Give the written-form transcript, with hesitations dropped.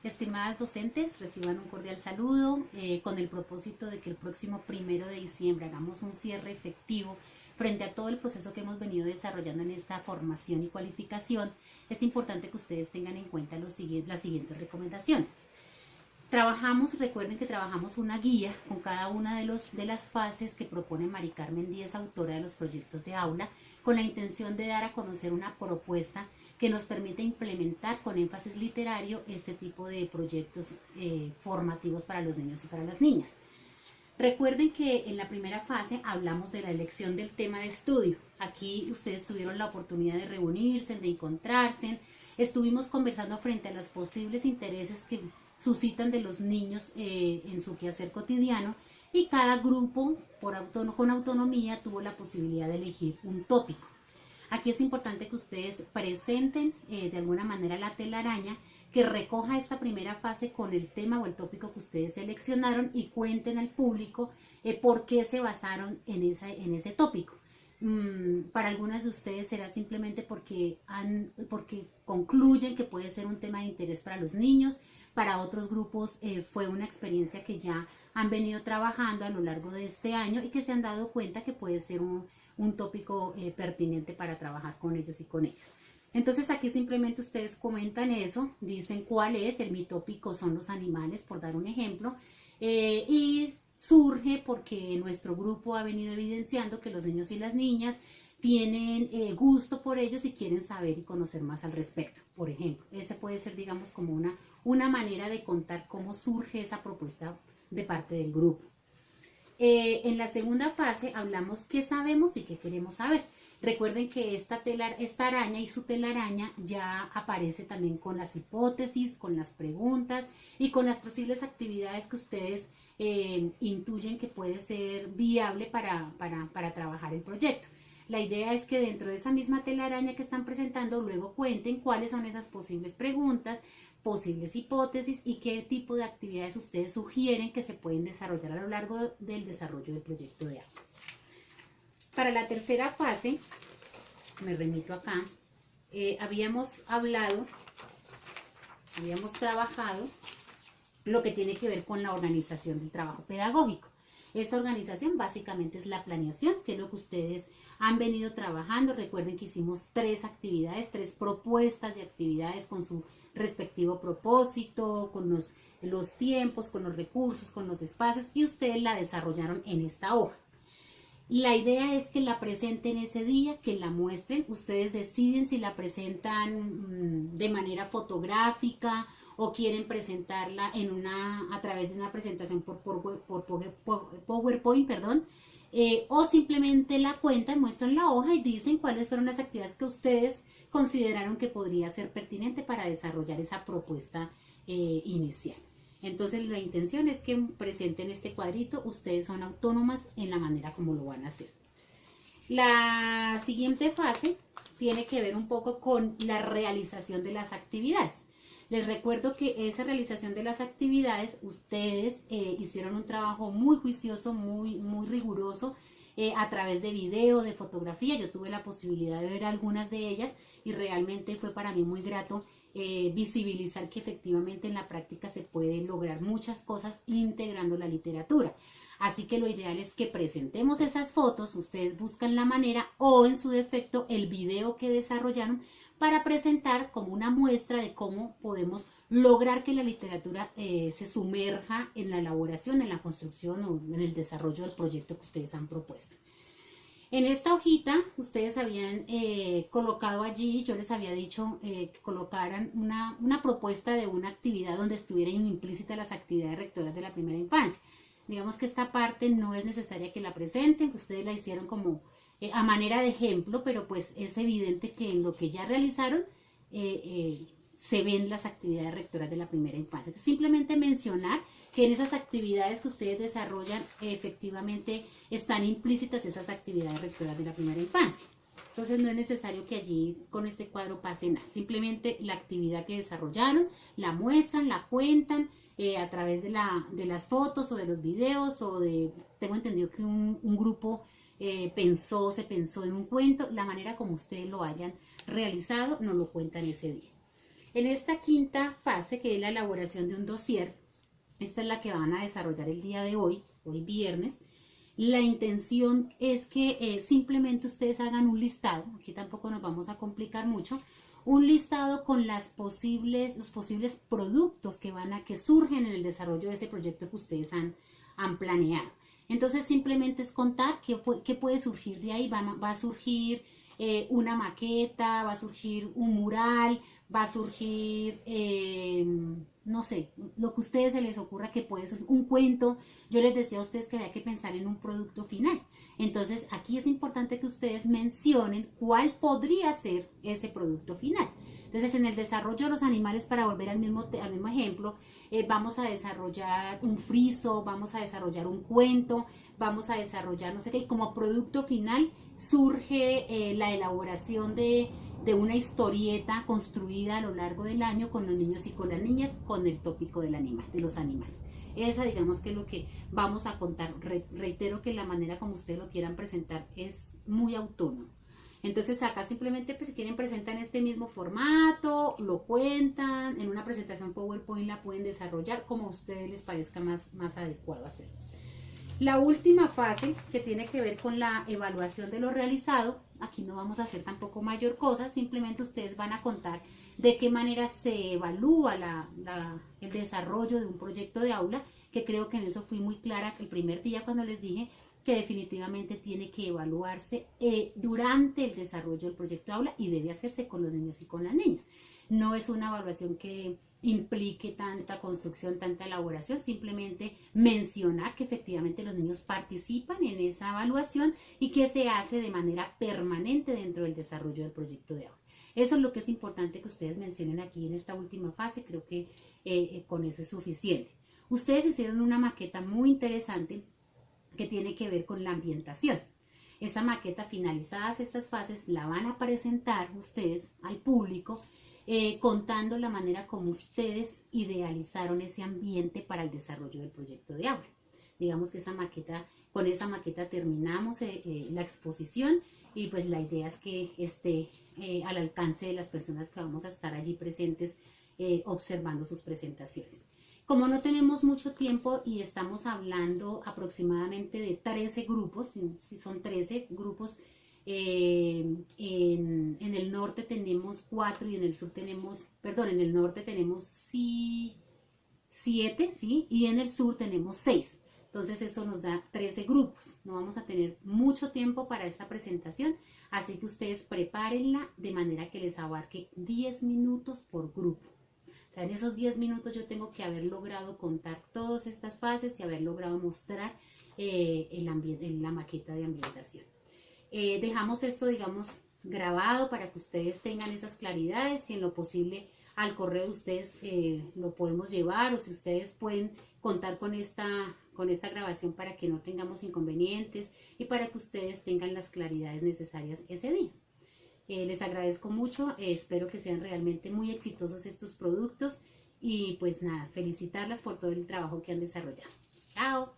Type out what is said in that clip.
Estimadas docentes, reciban un cordial saludo con el propósito de que el próximo 1 de diciembre hagamos un cierre efectivo frente a todo el proceso que hemos venido desarrollando en esta formación y cualificación. Es importante que ustedes tengan en cuenta las siguientes recomendaciones. Recuerden que trabajamos una guía con cada una de las fases que propone Mari Carmen Díez, autora de los proyectos de aula, con la intención de dar a conocer una propuesta que nos permite implementar con énfasis literario este tipo de proyectos formativos para los niños y para las niñas. Recuerden que en la primera fase hablamos de la elección del tema de estudio. Aquí ustedes tuvieron la oportunidad de reunirse, de encontrarse. Estuvimos conversando frente a los posibles intereses que suscitan de los niños en su quehacer cotidiano, y cada grupo con autonomía tuvo la posibilidad de elegir un tópico. Aquí es importante que ustedes presenten de alguna manera la telaraña que recoja esta primera fase con el tema o el tópico que ustedes seleccionaron y cuenten al público por qué se basaron en ese tópico. Para algunas de ustedes será simplemente porque concluyen que puede ser un tema de interés para los niños. Para otros grupos fue una experiencia que ya han venido trabajando a lo largo de este año y que se han dado cuenta que puede ser un tópico pertinente para trabajar con ellos y con ellas. Entonces aquí simplemente ustedes comentan eso, dicen cuál es, mi tópico son los animales, por dar un ejemplo, y surge porque nuestro grupo ha venido evidenciando que los niños y las niñas tienen gusto por ellos y quieren saber y conocer más al respecto. Por ejemplo, ese puede ser, digamos, como una manera de contar cómo surge esa propuesta de parte del grupo. En la segunda fase hablamos qué sabemos y qué queremos saber. Recuerden que esta araña y su telaraña ya aparece también con las hipótesis, con las preguntas y con las posibles actividades que ustedes intuyen que puede ser viable para trabajar el proyecto. La idea es que dentro de esa misma telaraña que están presentando, luego cuenten cuáles son esas posibles preguntas, posibles hipótesis y qué tipo de actividades ustedes sugieren que se pueden desarrollar a lo largo del desarrollo del proyecto de aula. Para la tercera fase, me remito acá, habíamos trabajado lo que tiene que ver con la organización del trabajo pedagógico. Esa organización básicamente es la planeación, que es lo que ustedes han venido trabajando. Recuerden que hicimos 3 actividades, 3 propuestas de actividades con su respectivo propósito, con los tiempos, con los recursos, con los espacios, y ustedes la desarrollaron en esta hoja. La idea es que la presenten ese día, que la muestren. Ustedes deciden si la presentan de manera fotográfica o quieren presentarla a través de una presentación por PowerPoint, o simplemente la cuentan, muestran la hoja y dicen cuáles fueron las actividades que ustedes consideraron que podría ser pertinente para desarrollar esa propuesta inicial. Entonces la intención es que presenten este cuadrito, ustedes son autónomas en la manera como lo van a hacer. La siguiente fase tiene que ver un poco con la realización de las actividades. Les recuerdo que esa realización de las actividades, ustedes hicieron un trabajo muy juicioso, muy riguroso, a través de video, de fotografía. Yo tuve la posibilidad de ver algunas de ellas y realmente fue para mí muy grato visibilizar que efectivamente en la práctica se pueden lograr muchas cosas integrando la literatura. Así que lo ideal es que presentemos esas fotos, ustedes buscan la manera o en su defecto el video que desarrollaron para presentar como una muestra de cómo podemos lograr que la literatura se sumerja en la elaboración, en la construcción o en el desarrollo del proyecto que ustedes han propuesto. En esta hojita ustedes habían colocado allí, yo les había dicho que colocaran una propuesta de una actividad donde estuvieran implícitas las actividades rectoras de la primera infancia. Digamos que esta parte no es necesaria que la presenten, ustedes la hicieron como a manera de ejemplo, pero pues es evidente que en lo que ya realizaron se ven las actividades rectoras de la primera infancia. Entonces, simplemente mencionar que en esas actividades que ustedes desarrollan efectivamente están implícitas esas actividades rectoras de la primera infancia. Entonces no es necesario que allí con este cuadro pase nada, simplemente la actividad que desarrollaron, la muestran, la cuentan a través de las fotos o de los videos tengo entendido que un grupo se pensó en un cuento, la manera como ustedes lo hayan realizado nos lo cuentan ese día. En esta quinta fase, que es la elaboración de un dossier, esta es la que van a desarrollar el día de hoy viernes. La intención es que simplemente ustedes hagan un listado, aquí tampoco nos vamos a complicar mucho, un listado con los posibles productos que surgen en el desarrollo de ese proyecto que ustedes han planeado. Entonces simplemente es contar qué puede surgir de ahí. Va a surgir una maqueta, va a surgir un mural, va a surgir, no sé, lo que a ustedes se les ocurra, que puede ser un cuento. Yo les decía a ustedes que había que pensar en un producto final. Entonces aquí es importante que ustedes mencionen cuál podría ser ese producto final. Entonces, en el desarrollo de los animales, para volver al mismo ejemplo, vamos a desarrollar un friso, vamos a desarrollar un cuento, vamos a desarrollar no sé qué, y como producto final surge la elaboración de una historieta construida a lo largo del año con los niños y con las niñas, con el tópico del animal, de los animales. Esa, digamos, que es lo que vamos a contar. Reitero que la manera como ustedes lo quieran presentar es muy autónomo. Entonces acá simplemente, pues, si quieren, presentan este mismo formato, lo cuentan, en una presentación PowerPoint la pueden desarrollar como a ustedes les parezca más adecuado hacer. La última fase, que tiene que ver con la evaluación de lo realizado, aquí no vamos a hacer tampoco mayor cosa, simplemente ustedes van a contar de qué manera se evalúa el desarrollo de un proyecto de aula, que creo que en eso fui muy clara el primer día cuando les dije que definitivamente tiene que evaluarse durante el desarrollo del proyecto de aula, y debe hacerse con los niños y con las niñas. No es una evaluación que implique tanta construcción, tanta elaboración, simplemente mencionar que efectivamente los niños participan en esa evaluación y que se hace de manera permanente dentro del desarrollo del proyecto de aula. Eso es lo que es importante que ustedes mencionen aquí en esta última fase. Creo que con eso es suficiente. Ustedes hicieron una maqueta muy interesante que tiene que ver con la ambientación. Esa maqueta, finalizadas estas fases, la van a presentar ustedes al público, contando la manera como ustedes idealizaron ese ambiente para el desarrollo del proyecto de aula. Digamos que con esa maqueta terminamos la exposición, y pues la idea es que esté al alcance de las personas que vamos a estar allí presentes observando sus presentaciones. Como no tenemos mucho tiempo y estamos hablando aproximadamente de 13 grupos, si son 13 grupos, en el norte tenemos 4 y en el sur tenemos, perdón, en el norte tenemos 7, ¿sí? Y en el sur tenemos 6. Entonces eso nos da 13 grupos. No vamos a tener mucho tiempo para esta presentación, así que ustedes prepárenla de manera que les abarque 10 minutos por grupo. O sea, en esos 10 minutos yo tengo que haber logrado contar todas estas fases y haber logrado mostrar la maqueta de ambientación. Dejamos esto, digamos, grabado para que ustedes tengan esas claridades, y en lo posible al correo ustedes lo podemos llevar, o si ustedes pueden contar con esta grabación para que no tengamos inconvenientes y para que ustedes tengan las claridades necesarias ese día. Les agradezco mucho, espero que sean realmente muy exitosos estos productos, y pues nada, felicitarlas por todo el trabajo que han desarrollado. ¡Chao!